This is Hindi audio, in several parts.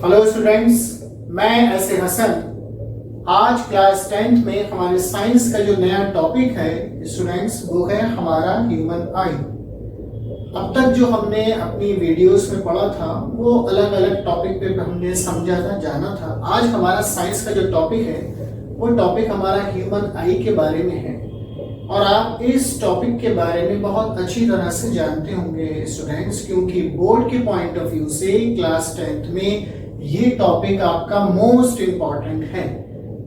हेलो स्टूडेंट्स, मैं ऐसे हसन। आज क्लास 10th में हमारे साइंस का जो नया टॉपिक है स्टूडेंट्स, वो है हमारा ह्यूमन आई। अब तक जो हमने अपनी वीडियोस में पढ़ा था वो अलग अलग टॉपिक पे हमने समझा था, जाना था। आज हमारा साइंस का जो टॉपिक है वो टॉपिक हमारा ह्यूमन आई के बारे में है और आप इस टॉपिक के बारे में बहुत अच्छी तरह से जानते होंगे स्टूडेंट्स, क्योंकि बोर्ड के पॉइंट ऑफ व्यू से क्लास 10th में ये टॉपिक आपका मोस्ट इम्पॉर्टेंट है।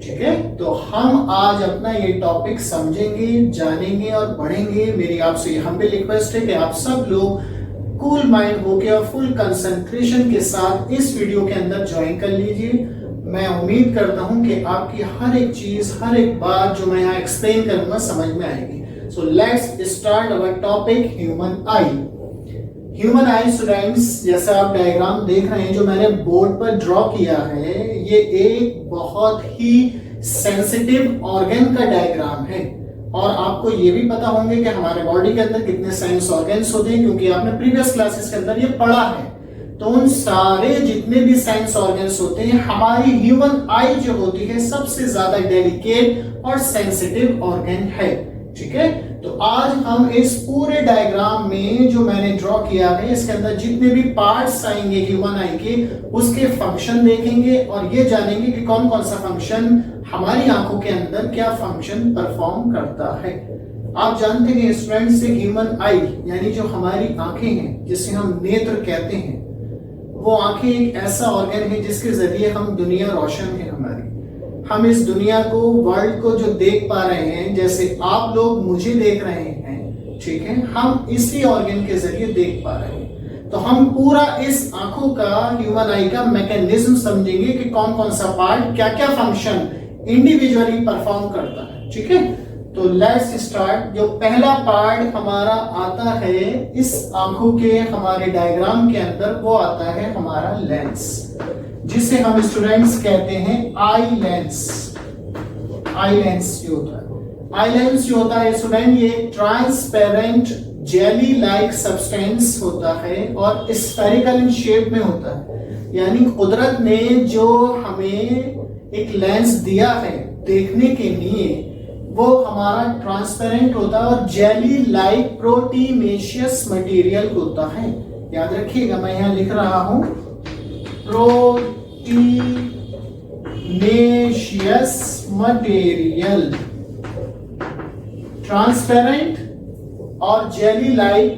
ठीक है, तो हम आज अपना ये टॉपिक समझेंगे, जानेंगे और पढ़ेंगे। मेरी आपसे हम्बल रिक्वेस्ट है कि आप सब लोग कूल माइंड होकर और फुल कंसंट्रेशन के साथ इस वीडियो के अंदर ज्वाइन कर लीजिए। मैं उम्मीद करता हूं कि आपकी हर एक चीज, हर एक बात जो मैं यहाँ एक्सप्लेन करूंगा समझ में आएगी। So let's start our topic human I. Human I students, जैसा आप डायग्राम देख रहे हैं जो मैंने बोर्ड पर ड्रॉ किया है, ये एक बहुत ही सेंसिटिव ऑर्गन का डायग्राम है। और आपको ये भी पता होंगे कि हमारे बॉडी के अंदर कितने सेंस ऑर्गन्स होते हैं, क्योंकि आपने प्रीवियस क्लासेस के अंदर ये पढ़ा है। तो उन सारे जितने भी सेंस ऑर्गन्स होते हैं, हमारी ह्यूमन आई जो होती है सबसे ज्यादा डेलिकेट और सेंसिटिव ऑर्गन है। ठीक है, तो आज हम इस पूरे डायग्राम में जो मैंने ड्रॉ किया है, इसके अंदर जितने भी पार्ट्स आएंगे ह्यूमन आई के, उसके फंक्शन देखेंगे और ये जानेंगे कि कौन कौन सा फंक्शन हमारी आंखों के अंदर क्या फंक्शन परफॉर्म करता है। आप जानते हैं स्टूडेंट्स, ह्यूमन आई यानी जो हमारी आंखें हैं, जिसे हम नेत्र कहते हैं, वो आंखें एक ऐसा ऑर्गन है जिसके जरिए हम दुनिया रोशन है हमारी। हम इस दुनिया को, वर्ल्ड को जो देख पा रहे हैं, जैसे आप लोग मुझे देख रहे हैं, ठीक है, हम इसी ऑर्गन के जरिए देख पा रहे हैं। तो हम पूरा इस आंखों का, ह्यूमन आई का मैकेनिज्म समझेंगे कि कौन कौन सा पार्ट क्या क्या फंक्शन इंडिविजुअली परफॉर्म करता है। ठीक है, तो लेट्स स्टार्ट। जो पहला पार्ट हमारा आता है इस आंखों के हमारे डायग्राम के अंदर, वो आता है हमारा लेंस, जिसे हम स्टूडेंट्स कहते हैं आई लेंस। आई लेंस जो होता है, आई लेंस जो होता है स्टूडेंट, ये ट्रांसपेरेंट जेली लाइक सब्सटेंस होता है और स्फेरिकल इन शेप में होता है। यानी कुदरत ने जो हमें एक लेंस दिया है देखने के लिए, वो हमारा ट्रांसपेरेंट होता है और जेली लाइक प्रोटीनेशियस मटेरियल होता है। याद रखिएगा, मैं यहां लिख रहा हूं प्रोटीनेशियस मटेरियल। ट्रांसपेरेंट और जेली लाइक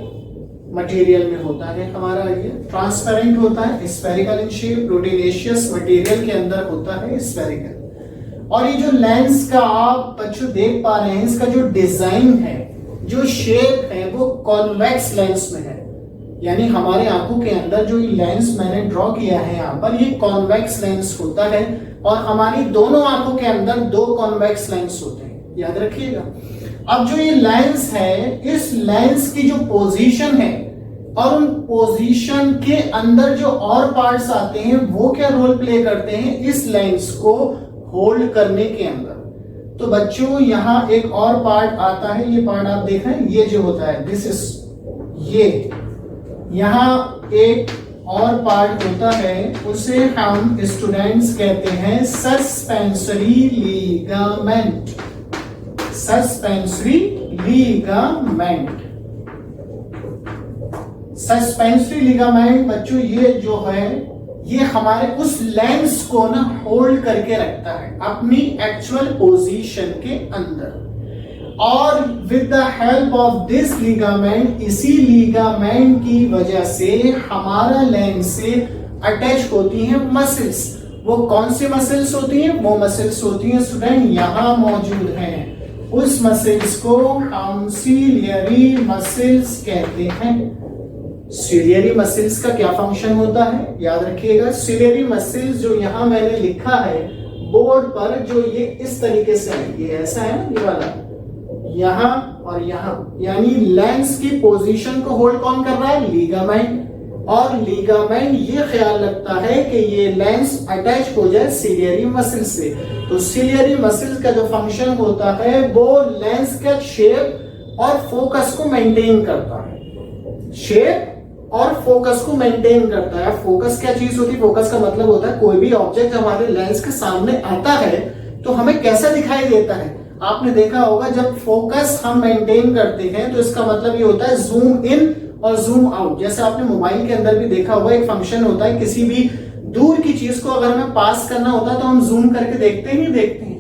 मटेरियल में होता है हमारा ये। ट्रांसपेरेंट होता है spherical in shape, proteinaceous material के अंदर होता है स्फेरिकल। और ये जो लेंस का आप बच्चों देख पा रहे हैं, इसका जो डिजाइन है, जो शेप है, वो कॉन्वेक्स लेंस में है। यानी हमारे आंखों के अंदर जो ये लेंस मैंने ड्रॉ किया है यहाँ पर, ये कॉन्वेक्स लेंस होता है और हमारी दोनों आंखों के अंदर दो कॉन्वेक्स लेंस होते हैं, याद रखिएगा। अब जो ये लेंस है, इस लेंस की जो पोजीशन है और उन पोजीशन के अंदर जो और पार्ट्स आते हैं, वो क्या रोल प्ले करते हैं इस लेंस को होल्ड करने के अंदर। तो बच्चों यहाँ एक और पार्ट आता है, ये पार्ट आप देख रहे हैं, ये जो होता है दिस इज, ये यहाँ एक और पार्ट होता है, उसे हम स्टूडेंट्स कहते हैं suspensory ligament. Suspensory ligament, suspensory ligament बच्चों ये जो है, ये हमारे उस लेंस को ना होल्ड करके रखता है अपनी एक्चुअल पोजीशन के अंदर। और with the help of this ligament, इसी लीगामेंट की वजह से हमारा लेंस से अटैच होती हैं मसल्स। वो कौन से मसल्स होती हैं? वो मसल्स होती हैं स्टूडेंट यहां मौजूद हैं। उस मसल्स को हम सीलियरी मसल्स कहते हैं। सीलियरी मसल्स का क्या फंक्शन होता है, याद रखिएगा। सीलियरी मसल्स जो यहां मैंने लिखा है बोर्ड पर, जो ये इस तरीके से है, ये ऐसा है ना, ये वाला, यहां और यहां, यानी लेंस की पोजीशन को होल्ड कौन कर रहा है? लीगामेंट। और लीगामेंट ये ख्याल रखता है कि ये लेंस अटैच हो जाए सीलियरी मसल से। तो सीलियरी मसल्स का जो फंक्शन होता है, वो लेंस का शेप और फोकस को मेंटेन करता है। शेप और फोकस को मेंटेन करता है। फोकस क्या चीज होती है? फोकस का मतलब होता है कोई भी ऑब्जेक्ट हमारे लेंस के सामने आता है तो हमें कैसा दिखाई देता है। आपने देखा होगा जब फोकस हम मेंटेन करते हैं तो इसका मतलब ये होता है जूम इन और जूम आउट। जैसे आपने मोबाइल के अंदर भी देखा होगा एक फंक्शन होता है, किसी भी दूर की चीज को अगर हमें पास करना होता है तो हम जूम करके देखते ही देखते हैं।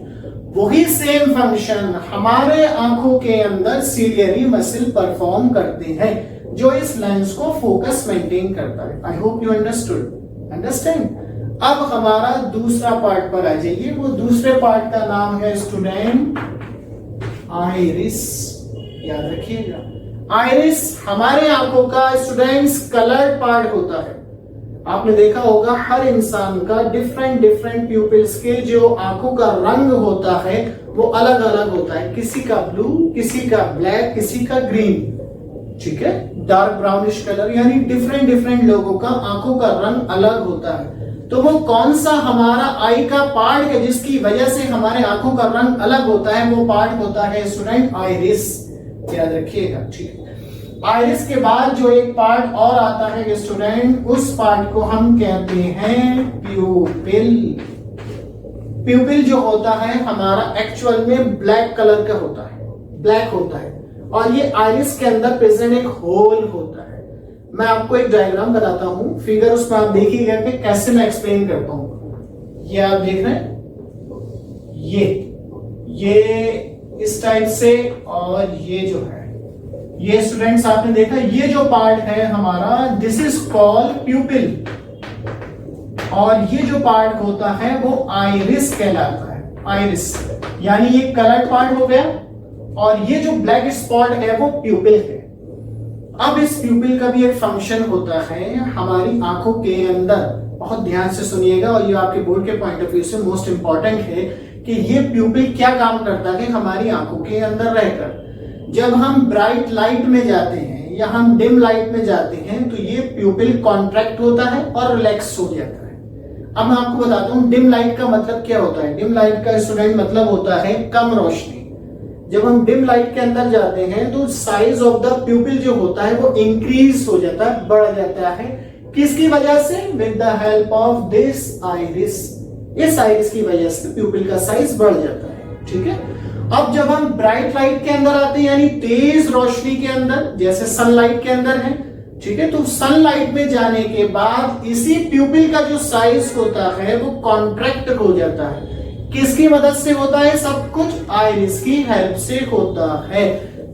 वही सेम फंक्शन हमारे आंखों के अंदर सीलियरी मसल परफॉर्म करते हैं जो इस लेंस को फोकस मेंटेन करता है। I hope you understand. अब हमारा दूसरा पार्ट पर आ जाइए। वो दूसरे पार्ट का नाम है स्टूडेंट आइरिस। याद रखिएगा, आइरिस हमारे आंखों का स्टूडेंट्स कलर्ड पार्ट होता है। आपने देखा होगा हर इंसान का डिफरेंट प्यूपिल्स के जो आंखों का रंग होता है वो अलग अलग होता है। किसी का ब्लू, किसी का ब्लैक, किसी का ग्रीन, ठीक है, डार्क ब्राउनिश कलर, यानी डिफरेंट लोगों का आंखों का रंग अलग होता है। तो वो कौन सा हमारा आई का पार्ट है जिसकी वजह से हमारे आंखों का रंग अलग होता है? वो पार्ट होता है स्टूडेंट आइरिस। याद रखिएगा, ठीक है। आइरिस के बाद जो एक पार्ट और आता है स्टूडेंट, उस पार्ट को हम कहते हैं प्यूपिल। प्यूपिल जो होता है हमारा एक्चुअल में ब्लैक कलर का होता है, ब्लैक होता है, और ये आइरिस के अंदर प्रेजेंट एक होल होता है। मैं आपको एक डायग्राम बताता हूं, फिगर उसमें आप देखिएगा कि कैसे मैं एक्सप्लेन करता हूं। ये आप देख रहे हैं, ये इस टाइप से, और ये जो है ये स्टूडेंट्स आपने देखा, ये जो पार्ट है हमारा दिस इज कॉल्ड प्यूपिल, और ये जो पार्ट होता है वो आइरिस कहलाता है। आइरिस यानी ये कलर पार्ट हो गया, और ये जो ब्लैक स्पॉट है वो प्यूपिल है। अब इस प्यूपिल का भी एक फंक्शन होता है हमारी आंखों के अंदर। बहुत ध्यान से सुनिएगा, और ये आपके बोर्ड के पॉइंट ऑफ व्यू से मोस्ट इंपॉर्टेंट है कि ये प्यूपिल क्या काम करता है हमारी आंखों के अंदर रहकर। जब हम ब्राइट लाइट में जाते हैं या हम डिम लाइट में जाते हैं तो ये प्यूपिल कॉन्ट्रैक्ट होता है और रिलैक्स हो जाता है। अब मैं आपको बताता हूं डिम लाइट का मतलब क्या होता है। डिम लाइट का स्टूडेंट मतलब होता है कम रोशनी। जब हम डिम लाइट के अंदर जाते हैं तो साइज ऑफ द प्यूपिल जो होता है वो इंक्रीज हो जाता है, बढ़ जाता है। किसकी वजह से? With the help of this iris. इस आइरिस की वजह से प्यूपिल का साइज बढ़ जाता है, ठीक है। अब जब हम ब्राइट लाइट के अंदर आते हैं यानी तेज रोशनी के अंदर, जैसे सनलाइट के अंदर है, ठीक है, तो सनलाइट में जाने के बाद इसी प्यूपिल का जो साइज होता है वो कॉन्ट्रैक्ट हो जाता है। किसकी मदद से होता है? सब कुछ आइरिस की हेल्प से होता है,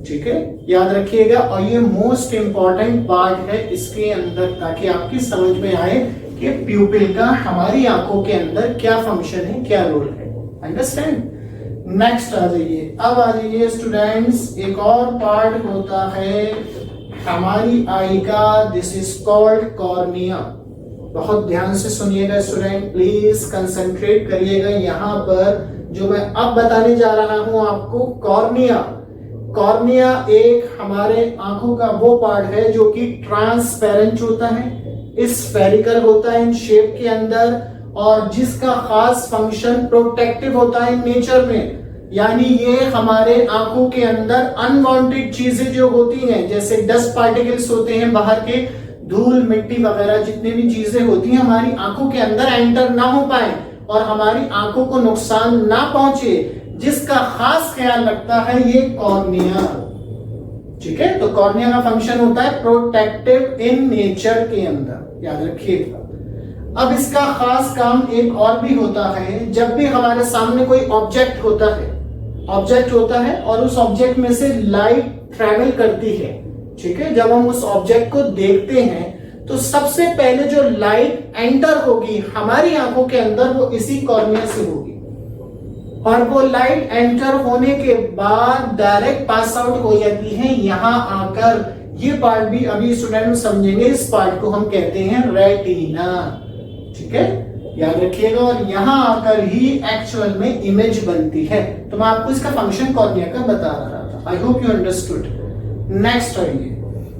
ठीक है, याद रखिएगा। और ये मोस्ट इंपॉर्टेंट पार्ट है इसके अंदर, ताकि आपकी समझ में आए कि प्यूपिल का हमारी आंखों के अंदर क्या फंक्शन है, क्या रोल है। अंडरस्टैंड। नेक्स्ट आ जाइए। अब आ जाइए स्टूडेंट्स, एक और पार्ट होता है हमारी आई का, दिस इज कॉल्ड कॉर्निया। बहुत ध्यान से सुनिएगा स्टूडेंट, प्लीज कंसंट्रेट करिएगा यहाँ पर जो मैं अब बताने जा रहा हूं आपको। कॉर्निया, कॉर्निया एक हमारे आंखों का वो पार्ट है जो कि ट्रांसपेरेंट होता है, स्फेरिकल होता है इन शेप के अंदर, और जिसका खास फंक्शन प्रोटेक्टिव होता है नेचर में। यानी ये हमारे आंखों के अंदर अनवांटेड चीजें जो होती हैं, जैसे डस्ट पार्टिकल्स होते हैं बाहर के, धूल मिट्टी वगैरह जितने भी चीजें होती हैं, हमारी आंखों के अंदर एंटर ना हो पाए और हमारी आंखों को नुकसान ना पहुंचे, जिसका खास ख्याल रखता है ये कॉर्निया, ठीक है। तो कॉर्निया का फंक्शन होता है प्रोटेक्टिव इन नेचर के अंदर, याद रखिएगा। अब इसका खास काम एक और भी होता है, जब भी हमारे सामने कोई ऑब्जेक्ट होता है और उस ऑब्जेक्ट में से लाइट ट्रेवल करती है, ठीक है, जब हम उस ऑब्जेक्ट को देखते हैं तो सबसे पहले जो लाइट एंटर होगी हमारी आंखों के अंदर वो इसी कॉर्निया से होगी, और वो लाइट एंटर होने के बाद डायरेक्ट पास आउट हो जाती है यहाँ आकर। ये पार्ट भी अभी स्टूडेंट समझेंगे, इस पार्ट को हम कहते हैं रेटिना, ठीक है, याद रखिएगा। और यहाँ आकर ही एक्चुअल में इमेज बनती है। तो मैं आपको इसका फंक्शन कॉर्निया का बता रहा था। I hope you understood. Next आइए,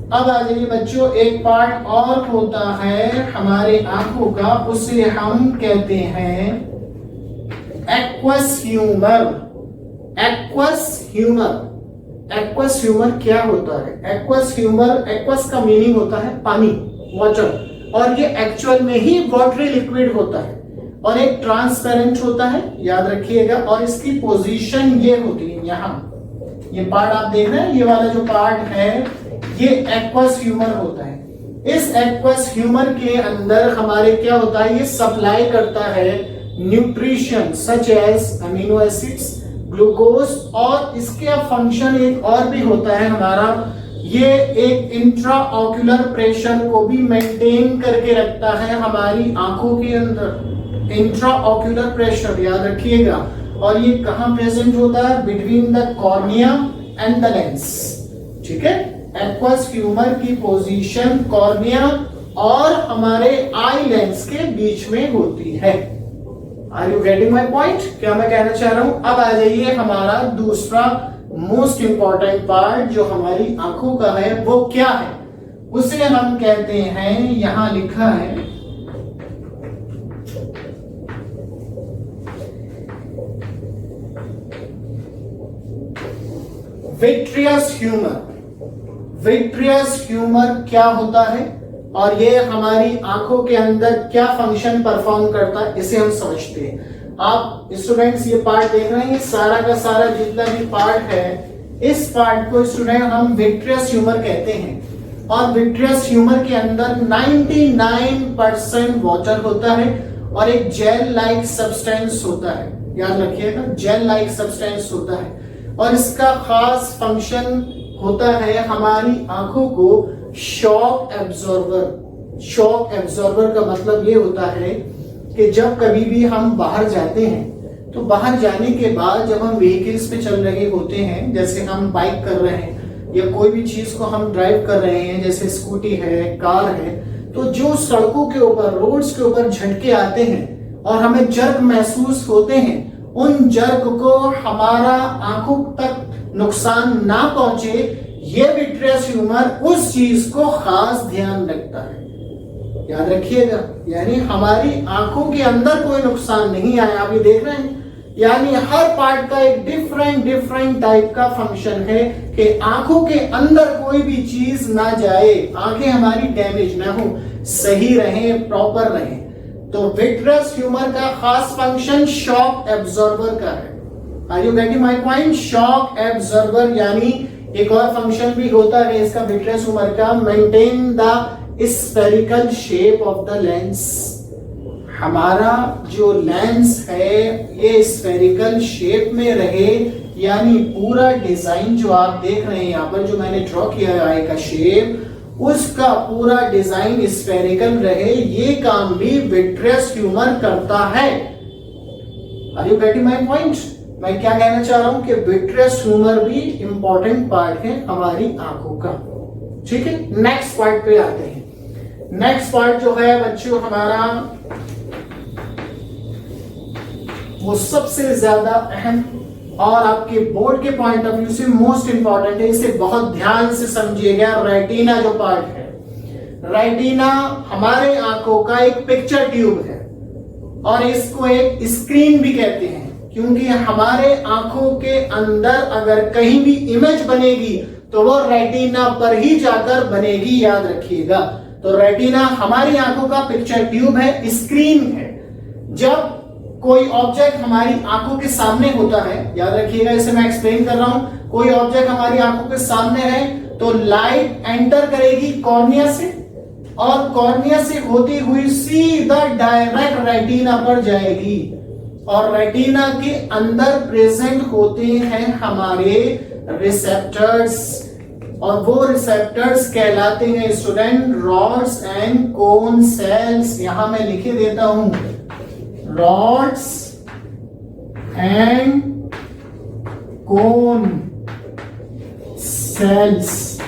अब आ जाइए बच्चों, एक पार्ट और होता है हमारे आंखों का, उसे हम कहते हैं aqueous humour. Aqueous humour, aqueous humour क्या होता है? एक्वस ह्यूमर, एक्वस का मीनिंग होता है पानी, वाटर, और ये एक्चुअल में ही वाटरी लिक्विड होता है, और एक ट्रांसपेरेंट होता है, याद रखिएगा, और इसकी पोजीशन ये होती है यहाँ, ये पार्ट आप देख रहे हैं, ये वाला जो पार्ट है ये एक्वस ह्यूमर होता है। इस एक्वस ह्यूमर के अंदर हमारे क्या होता है, ये सप्लाई करता है nutrition such as amino acids, glucose, और इसके फंक्शन एक और भी होता है हमारा, ये एक इंट्राऑक्यूलर प्रेशर को भी मेंटेन करके रखता है हमारी आंखों के अंदर, इंट्राऑक्यूलर प्रेशर, याद रखिएगा। और ये कहां प्रेजेंट होता है, between the cornea and the lens, ठीक है। एक्वस ह्यूमर की पोजीशन कॉर्निया और हमारे आई लेंस के बीच में होती है। Are you getting my point, क्या मैं कहना चाह रहा हूं। अब आ जाइए हमारा दूसरा मोस्ट इंपॉर्टेंट पार्ट जो हमारी आंखों का है, वो क्या है, उसे हम कहते हैं, यहां लिखा है विट्रियस ह्यूमर। विट्रियस ह्यूमर क्या होता है और ये हमारी आंखों के अंदर क्या फंक्शन परफॉर्म करता है, इसे हम समझते हैं। आप स्टूडेंट्स ये पार्ट देख रहे हैं, ये सारा का सारा जितना भी पार्ट है, इस पार्ट को स्टूडेंट हम विट्रियस ह्यूमर कहते हैं। और विट्रियस ह्यूमर के अंदर 99% वाटर होता है और एक जेल लाइक सब्सटेंस होता है, याद रखिएगा, जेल लाइक सब्सटेंस होता है। और इसका खास फंक्शन होता है हमारी आंखों को शॉक एब्जॉर्बर। शॉक एब्जॉर्बर का मतलब ये होता है कि जब कभी भी हम बाहर जाते हैं तो बाहर जाने के बाद जब हम व्हीकल्स पे चल रहे होते हैं, जैसे हम बाइक कर रहे हैं या कोई भी चीज को हम ड्राइव कर रहे हैं, जैसे स्कूटी है, कार है, तो जो सड़कों के ऊपर, रोड्स के ऊपर झटके आते हैं और हमें जर्क महसूस होते हैं, उन जर्क को हमारा आंखों तक नुकसान ना पहुंचे, ये विट्रियस ह्यूमर उस चीज को खास ध्यान रखता है, याद रखिएगा। यानी हमारी आंखों के अंदर कोई नुकसान नहीं आया, आप ये देख रहे हैं। यानी हर पार्ट का एक डिफरेंट टाइप का फंक्शन है कि आंखों के अंदर कोई भी चीज ना जाए, आंखें हमारी डैमेज ना हो, सही रहे, प्रॉपर रहे। तो विट्रियस ह्यूमर का खास फंक्शन शॉक एब्जॉर्बर का है। Are you getting my point. Shock absorber यानी एक और फंक्शन भी होता है इसका विट्रियस ह्यूमर का, maintain the spherical shape of the lens. हमारा जो लेंस है ये स्फेरिकल शेप में रहे, यानी पूरा डिजाइन जो आप देख रहे हैं यहाँ पर, जो मैंने ड्रॉ किया है आई का शेप, उसका पूरा डिजाइन स्फेरिकल रहे, ये काम भी विट्रियस ह्यूमर करता है। Are you getting my point. मैं क्या कहना चाह रहा हूं कि विट्रियस ह्यूमर भी इंपॉर्टेंट पार्ट है हमारी आंखों का, ठीक है। नेक्स्ट पार्ट पे आते हैं। नेक्स्ट पार्ट जो है बच्चों हमारा, वो सबसे ज्यादा अहम और आपके बोर्ड के पॉइंट ऑफ व्यू से मोस्ट इंपॉर्टेंट है, इसे बहुत ध्यान से समझिएगा। रेटिना जो पार्ट है, रेटिना हमारे आंखों का एक पिक्चर ट्यूब है और इसको एक स्क्रीन भी कहते हैं, क्योंकि हमारे आंखों के अंदर अगर कहीं भी इमेज बनेगी तो वो रेटिना पर ही जाकर बनेगी, याद रखिएगा। तो रेटिना हमारी आंखों का पिक्चर ट्यूब है, स्क्रीन है। जब कोई ऑब्जेक्ट हमारी आंखों के सामने होता है, याद रखिएगा, इसे मैं एक्सप्लेन कर रहा हूं, कोई ऑब्जेक्ट हमारी आंखों के सामने है तो लाइट एंटर करेगी कॉर्निया से और कॉर्निया से होती हुई सीधा डायरेक्ट रेटिना पर जाएगी और रेटिना के अंदर प्रेजेंट होते हैं हमारे रिसेप्टर्स और वो रिसेप्टर्स कहलाते हैं student rods and cone cells. यहां मैं लिखे देता हूं, रॉड्स एंड कोन सेल्स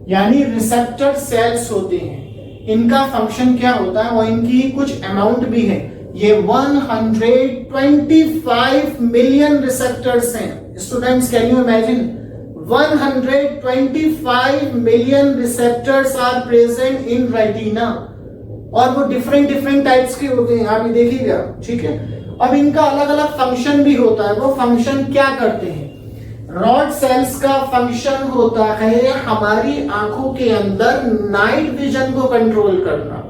यानी रिसेप्टर सेल्स होते हैं। इनका फंक्शन क्या होता है, वो इनकी कुछ अमाउंट भी है। ये 125 मिलियन रिसेप्टर्स हैं students, can you imagine 125 million receptors are present in retina और वो डिफरेंट टाइप्स के होते हैं, आप ये देखिएगा, ठीक है। अब इनका अलग अलग फंक्शन भी होता है। वो फंक्शन क्या करते हैं, रॉड सेल्स का फंक्शन होता है हमारी आंखों के अंदर नाइट विजन को कंट्रोल करना।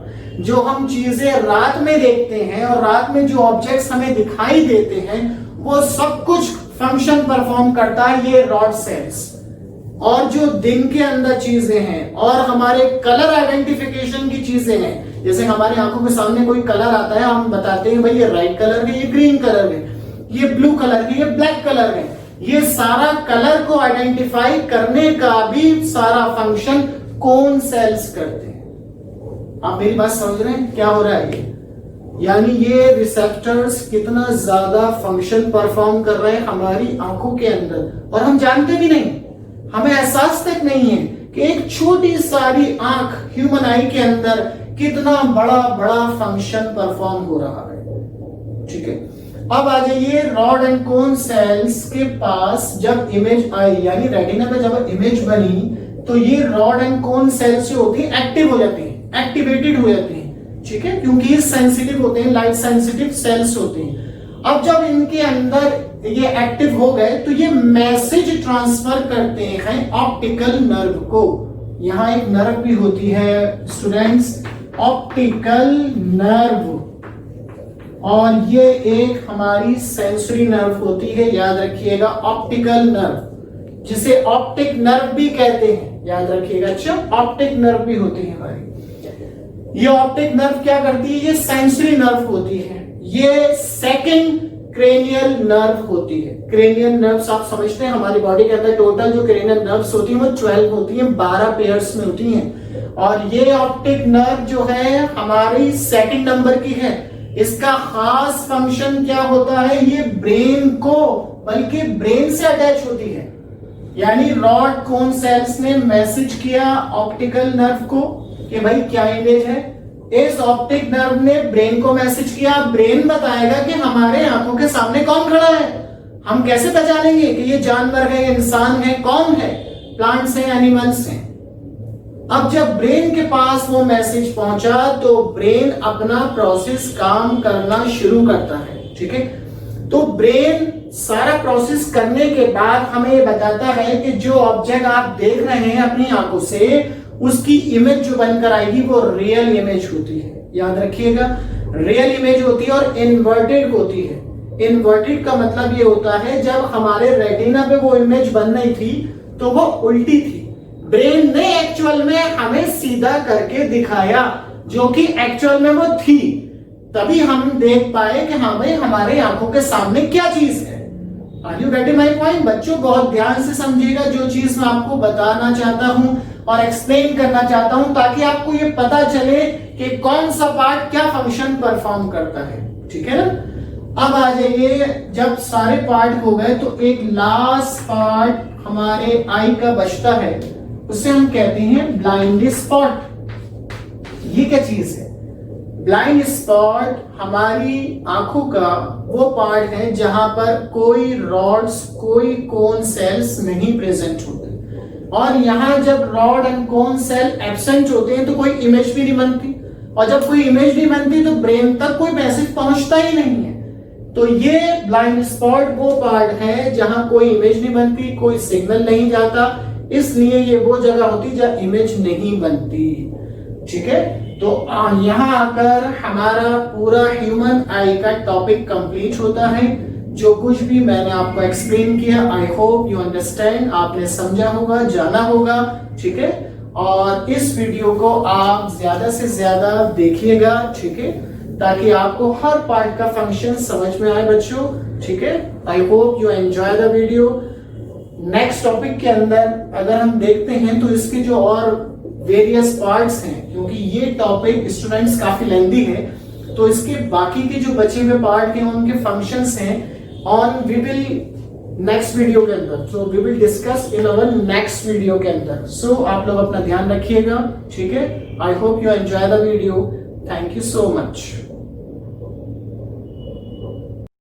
जो हम चीजें रात में देखते हैं और रात में जो ऑब्जेक्ट्स हमें दिखाई देते हैं वो सब कुछ फंक्शन परफॉर्म करता है ये रॉड सेल्स। और जो दिन के अंदर चीजें हैं और हमारे कलर आइडेंटिफिकेशन की चीजें हैं, जैसे हमारी आंखों के सामने कोई कलर आता है, हम बताते हैं भाई ये रेड कलर है, ये ग्रीन कलर है, ये ब्लू कलर है, ये ब्लैक कलर है। ये सारा कलर को आइडेंटिफाई करने का भी सारा फंक्शन कोन सेल्स करते हैं। आप मेरी बात समझ रहे हैं क्या हो रहा है ये? यानी ये रिसेप्टर्स कितना ज्यादा फंक्शन परफॉर्म कर रहे हैं हमारी आंखों के अंदर और हम जानते भी नहीं, हमें एहसास तक नहीं है कि एक छोटी सारी आंख ह्यूमन आई के अंदर कितना बड़ा बड़ा फंक्शन परफॉर्म हो रहा है। ठीक है, अब आ जाइए रॉड एंड कोन सेल्स के पास जब इमेज आई, यानी रेटिना पे जब इमेज बनी तो ये रॉड एंड कोन सेल्स जो होती है एक्टिव हो जाती है, एक्टिवेटेड हो जाती है। ठीक है, क्योंकि ये सेंसिटिव होते हैं, लाइट सेंसिटिव सेल्स होते हैं। अब जब इनके अंदर ये एक्टिव हो गए तो ये मैसेज ट्रांसफर करते हैं ऑप्टिकल नर्व को। यहां एक नर्व भी होती है स्टूडेंट्स, ऑप्टिकल नर्व, और ये एक हमारी सेंसरी नर्व होती है, याद रखिएगा, ऑप्टिकल नर्व, जिसे ऑप्टिक नर्व भी कहते हैं, याद रखिएगा। अच्छा, ऑप्टिक नर्व भी होती है हमारी। ये ऑप्टिक नर्व क्या करती है? ये सेंसरी नर्व होती है, ये सेकंड क्रेनियल नर्व होती है। क्रेनियल नर्व्स आप समझते हैं हमारी बॉडी के अंदर टोटल जो क्रेनियल नर्व्स होती हैं वो 12 होती हैं, 12 पेयर्स में होती हैं, और ये ऑप्टिक नर्व जो है हमारी सेकंड नंबर की है। इसका खास फंक्शन क्या होता है? ये ब्रेन को, बल्कि ब्रेन से अटैच होती है। यानी रॉड कोन सेल्स ने मैसेज किया ऑप्टिकल नर्व को कि भाई क्या इमेज है। इस ऑप्टिक नर्व ने ब्रेन को मैसेज किया, ब्रेन बताएगा कि हमारे आंखों के सामने कौन खड़ा है। हम कैसे पहचानेंगे कि ये जानवर है, इंसान है, कौन है, प्लांट्स हैं, एनिमल्स हैं। अब जब ब्रेन के पास वो मैसेज पहुंचा तो ब्रेन अपना प्रोसेस काम करना शुरू करता है। ठीक है, तो ब्रेन सारा प्रोसेस करने के बाद हमें ये बताता है कि जो ऑब्जेक्ट आप देख रहे हैं अपनी आंखों से, उसकी इमेज जो बनकर आएगी वो रियल इमेज होती है। याद रखिएगा, रियल इमेज होती है और इन्वर्टेड होती है। इन्वर्टेड का मतलब ये होता है जब हमारे रेटिना पे वो इमेज बन रही थी तो वो उल्टी थी, ब्रेन ने एक्चुअल में हमें सीधा करके दिखाया जो कि एक्चुअल में वो थी, तभी हम देख पाए कि हाँ भाई हमारे आंखों के सामने क्या चीज है। Are you getting my point? बच्चों बहुत ध्यान से समझिएगा जो चीज मैं आपको बताना चाहता हूं और एक्सप्लेन करना चाहता हूं, ताकि आपको ये पता चले कि कौन सा पार्ट क्या फंक्शन परफॉर्म करता है। ठीक है ना? अब आ जाइए, जब सारे पार्ट हो गए तो एक लास्ट पार्ट हमारे आई का बचता है, उसे हम कहते हैं ब्लाइंड स्पॉट। ये क्या चीज है? ब्लाइंड स्पॉट हमारी आंखों का वो पार्ट है जहां पर कोई रॉड्स, कोई कोन सेल्स नहीं प्रेजेंट होते, और यहां जब rod and cone cell absent होते हैं तो कोई इमेज भी नहीं बनती, और जब कोई इमेज नहीं बनती तो ब्रेन तक कोई मैसेज पहुंचता ही नहीं है। तो ये ब्लाइंड स्पॉट वो पार्ट है जहां कोई इमेज नहीं बनती, कोई सिग्नल नहीं जाता, इसलिए ये वो जगह होती जहां इमेज नहीं बनती। ठीक है, तो यहां आकर हमारा पूरा ह्यूमन आई का टॉपिक कंप्लीट होता है। जो कुछ भी मैंने आपको एक्सप्लेन किया, आई होप यू अंडरस्टैंड, आपने समझा होगा, जाना होगा। ठीक है, और इस वीडियो को आप ज्यादा से ज्यादा देखिएगा। ठीक है, ताकि आपको हर पार्ट का फंक्शन समझ में आए बच्चों। ठीक है, I hope you enjoy the video. Next topic के अंदर अगर हम देखते हैं तो इसके जो और वेरियस पार्ट्स हैं, क्योंकि ये टॉपिक स्टूडेंट्स काफी लेंथी है, तो इसके बाकी के जो बचे हुए पार्ट हैं उनके फंक्शंस हैं on we will next video के अंदर, so we will discuss in our next video के अंदर। सो आप लोग अपना ध्यान रखिएगा। ठीक है, I hope you enjoy the video. Thank you so much.